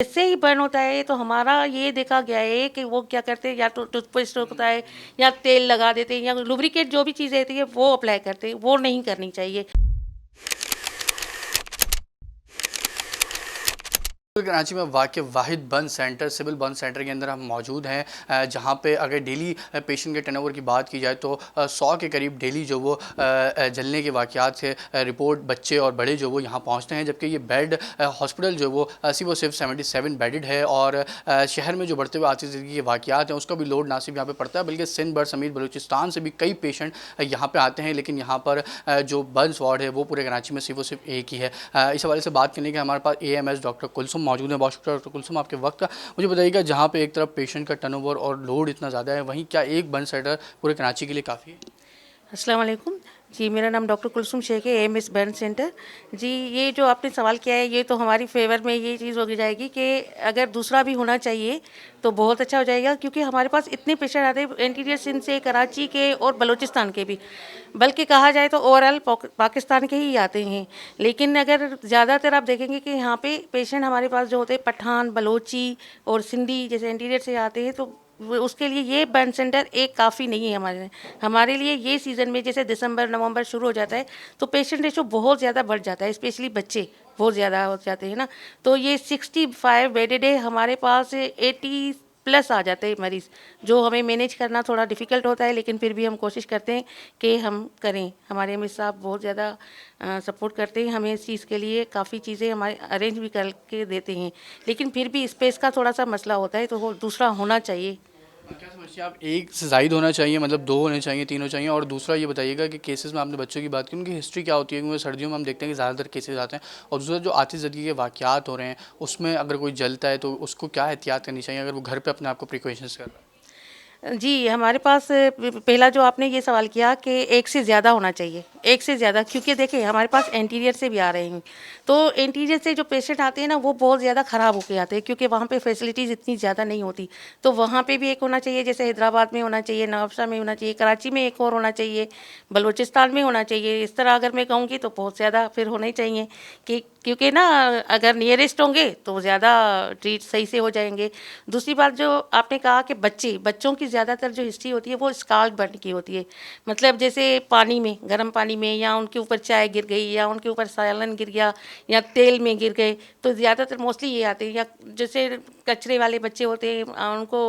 जैसे ही बर्न होता है तो हमारा ये देखा गया है कि वो क्या करते हैं, या तो टूथपेस्ट होता है या तेल लगा देते हैं या लुब्रिकेट जो भी चीज़ें होती है वो अप्लाई करते हैं, वो नहीं करनी चाहिए। कराची में वाक़ वाहिद burn centre civil burn centre के अंदर हम मौजूद हैं, जहाँ पे अगर डेली पेशेंट के टर्नओवर की बात की जाए तो 100 के करीब डेली जो वो जलने के वाक़यात से रिपोर्ट बच्चे और बड़े जो वो यहाँ पहुँचते हैं। जबकि ये बेड हॉस्पिटल जो वो सिर्फ 77 बेडेड है और शहर में जो बढ़ते हुए आती ज़िंदगी के वाक़यात हैं उसका भी लोड ना सिर्फ यहाँ पर पड़ता है बल्कि सिंध बर समेत बलूचिस्तान से भी कई पेशेंट यहाँ पर आते हैं। लेकिन यहाँ पर जो बर्न वार्ड है वो पूरे कराची में सिर्फ एक ही है। इस हवाले से बात करने के हमारे पास AMS डॉक्टर कुलसुम मौजूद है। बहुत शुक्रिया डॉक्टर कुलसुम आपके वक्त का। मुझे बताइएगा, जहाँ पे एक तरफ पेशेंट का टर्नओवर और लोड इतना ज़्यादा है, वहीं क्या एक बर्न सेंटर पूरे कराची के लिए काफ़ी है? अस्सलाम वालेकुम जी, मेरा नाम डॉक्टर कुलसुम शेख है, AMS बर्न सेंटर। जी, ये जो आपने सवाल किया है ये तो हमारी फेवर में ये चीज़ हो जाएगी कि अगर दूसरा भी होना चाहिए तो बहुत अच्छा हो जाएगा, क्योंकि हमारे पास इतने पेशेंट आते हैं इंटीरियर सिंध से, कराची के और बलूचिस्तान के भी, बल्कि कहा जाए तो ओवरऑल पाकिस्तान के ही आते हैं। लेकिन अगर ज़्यादातर आप देखेंगे कि यहाँ पे पेशेंट हमारे पास जो होते हैं पठान, बलोची और सिंधी जैसे इंटीरियर से आते हैं, तो उसके लिए ये बर्न सेंटर एक काफ़ी नहीं है हमारे लिए। ये सीज़न में जैसे दिसंबर नवंबर शुरू हो जाता है तो पेशेंट रेशो बहुत ज़्यादा बढ़ जाता है, स्पेशली बच्चे बहुत ज़्यादा हो जाते हैं ना। तो ये 65 बेडेड है, हमारे पास 80 प्लस आ जाते हैं मरीज़, जो हमें मैनेज करना थोड़ा डिफ़िकल्ट होता है, लेकिन फिर भी हम कोशिश करते हैं कि हम करें। हमारे एमएस साहब बहुत ज़्यादा सपोर्ट करते हैं हमें इस चीज़ के लिए, काफ़ी चीज़ें हमारे अरेंज भी करके देते हैं। लेकिन फिर भी स्पेस का थोड़ा सा मसला होता है, तो वो दूसरा होना चाहिए। क्या समझते हैं आप, एक से ज़ायद होना चाहिए, मतलब 2 होने चाहिए, 3 होने चाहिए? और दूसरा ये बताइएगा कि केसेस में आपने बच्चों की बात की, उनकी हिस्ट्री क्या होती है? क्योंकि सर्दियों में हम देखते हैं कि ज़्यादातर केसेस आते हैं। और दूसरा जो आतिश ज़दगी के वाक़यात हो रहे हैं उसमें अगर कोई जलता है तो उसको क्या एहतियात करनी चाहिए अगर वो घर पे अपने आप को प्रिकॉशंस कर रहा है? जी, हमारे पास पहला जो आपने ये सवाल किया कि एक से ज़्यादा होना चाहिए, एक से ज़्यादा, क्योंकि देखिए हमारे पास इंटीरियर से भी आ रहे हैं, तो इंटीरियर से जो पेशेंट आते हैं ना वो बहुत ज़्यादा ख़राब होके आते हैं, क्योंकि वहाँ पे फैसिलिटीज़ इतनी ज़्यादा नहीं होती। तो वहाँ पे भी एक होना चाहिए, जैसे हैदराबाद में होना चाहिए, नवाबशाह में होना चाहिए, कराची में एक और होना चाहिए, बलूचिस्तान में होना चाहिए। इस तरह अगर मैं कहूँगी तो बहुत ज़्यादा फिर होने चाहिए, कि क्योंकि ना अगर नियरेस्ट होंगे तो ज़्यादा ट्रीट सही से हो जाएंगे। दूसरी बात जो आपने कहा कि बच्चों की ज़्यादातर जो हिस्ट्री होती है वो स्काल्ड बर्न की होती है, मतलब जैसे पानी में, गर्म पानी में, या उनके ऊपर चाय गिर गई, या उनके ऊपर सालन गिर गया, या तेल में गिर गए, तो ज़्यादातर मोस्टली ये आते हैं। या जैसे कचरे वाले बच्चे होते हैं, उनको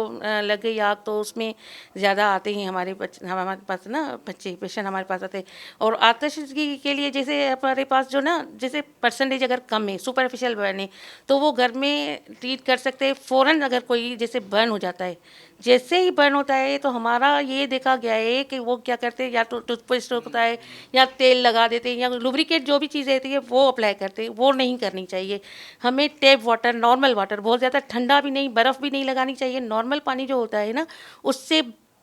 लग गई आग, तो उसमें ज़्यादा आते हैं हमारे पास ना बच्चे पेशेंट हमारे पास आते हैं। और आतिशगी के लिए जैसे हमारे पास जो ना जैसे परसेंटेज अगर कम है, सुपरफिशियल बर्न है, तो वो घर में ट्रीट कर सकते हैं फ़ौरन। अगर कोई जैसे बर्न हो जाता है, जैसे ही बर्न होता है तो हमारा ये देखा गया है कि वो क्या करते हैं, या तो टूथपेस्ट होता है या तेल लगा देते हैं या लुब्रिकेट जो भी चीज़ें होती है वो अप्लाई करते हैं, वो नहीं करनी चाहिए। हमें टैप वाटर, नॉर्मल वाटर, बहुत ज़्यादा ठंडा भी नहीं, बर्फ़ भी नहीं लगानी चाहिए, नॉर्मल पानी जो होता है ना, उससे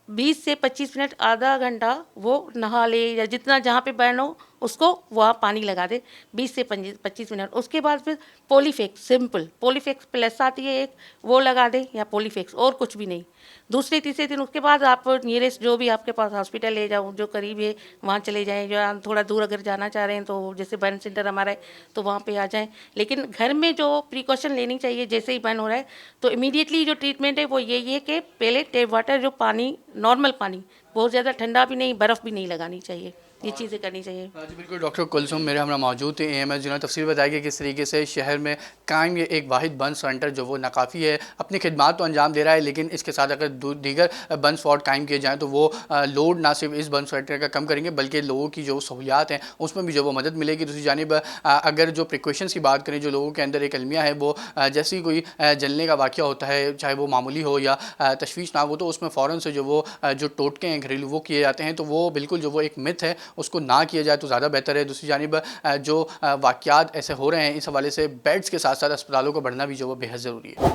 20 से 25 मिनट, आधा घंटा वो नहा ले, या जितना जहाँ पे बर्न हो उसको वहाँ पानी लगा दे 20 से 25 मिनट। उसके बाद फिर पॉलीफेक्स, सिंपल पॉलीफेक्स प्लस आती है एक, वो लगा दे, या पॉलीफेक्स, और कुछ भी नहीं। दूसरे तीसरे दिन उसके बाद आप नियरेस्ट जो भी आपके पास हॉस्पिटल ले जाओ, जो करीब है वहाँ चले जाएँ। जो थोड़ा दूर अगर जाना चाह रहे हैं तो जैसे बर्न सेंटर हमारा है तो वहाँ पे आ जाएँ। लेकिन घर में जो प्रिकॉशन लेनी चाहिए, जैसे ही बर्न हो रहा है तो इमीडिएटली जो ट्रीटमेंट है वो यही है कि पहले टैप वाटर, जो पानी, नॉर्मल पानी, बहुत ज़्यादा ठंडा भी नहीं, बर्फ़ भी नहीं लगानी चाहिए, ये चीज़ें करनी चाहिए। हाँ जी, बिल्कुल। डॉक्टर कुलसुम मेरे हमरा मौजूद थे, AMS, जिन्होंने तफसील बताई कि किस तरीके से शहर में कायम ये एक वाहिद बर्न सेंटर जो वो नाकाफ़ी है, अपनी खिदमात तो अंजाम दे रहा है, लेकिन इसके साथ अगर दीगर बर्न स्पॉट कायम किए जाएँ तो वो लोड ना सिर्फ इस बर्न सेंटर का कम करेंगे बल्कि लोगों की जो सहूलियात हैं उसमें भी जो वो मदद मिलेगी। दूसरी जानिब अगर जो प्रिकॉशंस की बात करें, जो लोगों के अंदर एक अलमिया है, वो जैसे ही कोई जलने का वाक़या होता है, चाहे वो मामूली हो या तशवीशनाक हो, तो उसमें फ़ौरन से जो वो जो टोटके हैं घरेलू वो किए जाते हैं, तो वो बिल्कुल जो वो एक मिथ है उसको ना किया जाए तो ज़्यादा बेहतर है। दूसरी जानिब जो वाक़यात ऐसे हो रहे हैं, इस हवाले से बेड्स के साथ साथ अस्पतालों का बढ़ना भी जो वो बेहद ज़रूरी है।